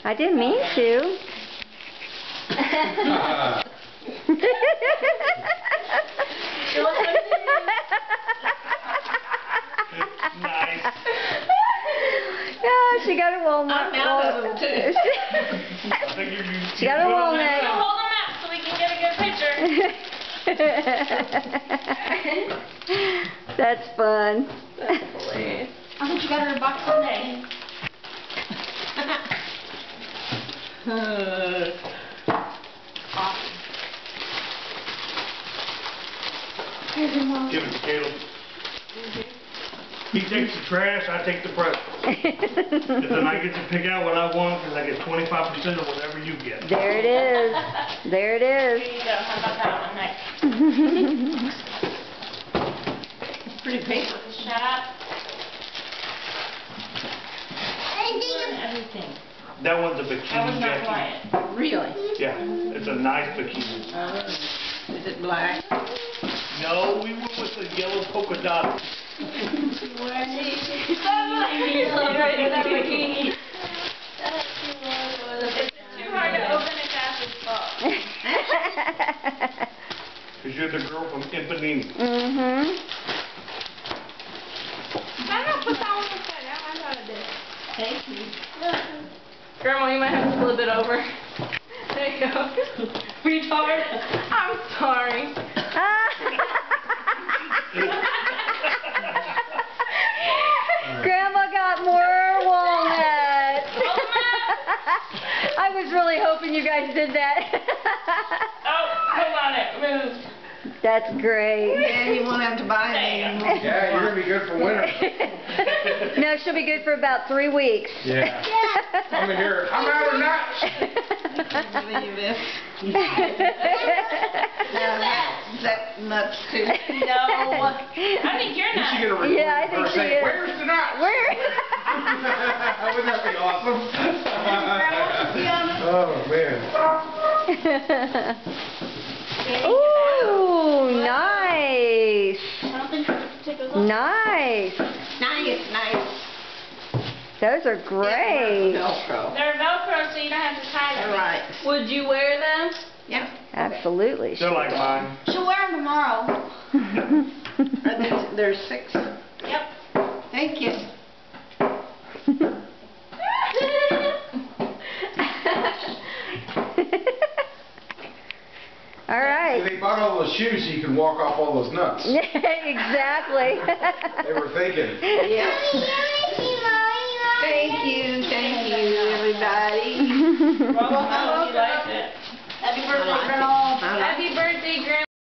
I didn't mean to. Nice. Yeah, she got a walnut. I'm out of them too. She got a walnut. So hold them up so we can get a good picture. That's fun. That's hilarious. I think you got her a box Sunday. Awesome. Give it to Caleb. He takes the trash, I take the present. And then I get to pick out what I want because I get 25% of whatever you get. There it is. There it Here is. you go. How about that one next? It's pretty paper. Shot. Everything. That one's a I was bikini not jacket. quiet. Really? Yeah, it's a nice bikini. Is it black? No, we went with the yellow polka dot. It's too hard to open it fast as fuck. Because you're the girl from Ipanema. Mm-hmm. I don't put that one aside. I know how to do it. Thank you. Grandma, you might have to flip it over. There you go. Retard. I'm sorry. Grandma got more walnuts. I was really hoping you guys did that. Oh, hold on it. Move. That's great. Yeah, you won't have to buy any anymore. Yeah, you're going to be good for winter. No, she'll be good for about 3 weeks. Yeah. I'm in here. I'm out of nuts. I'm giving you this. Now that's nuts too. No. I think you're You not. should get a record Yeah, I think her she saying, is. "Where's the nuts?" Where? Wouldn't that be awesome? Oh, man. Ooh, nice. Nice. Nice. Those are great. Velcro. They're Velcro, so you don't have to tie them. All right. Would you wear them? Yep. Absolutely. They're like mine. She'll wear them tomorrow. There's 6. Yep. Thank you. All right. They bought all those shoes so you can walk off all those nuts. Exactly. They were thinking. Yep. Thank you, everybody. Well, I hope you liked it. Happy birthday.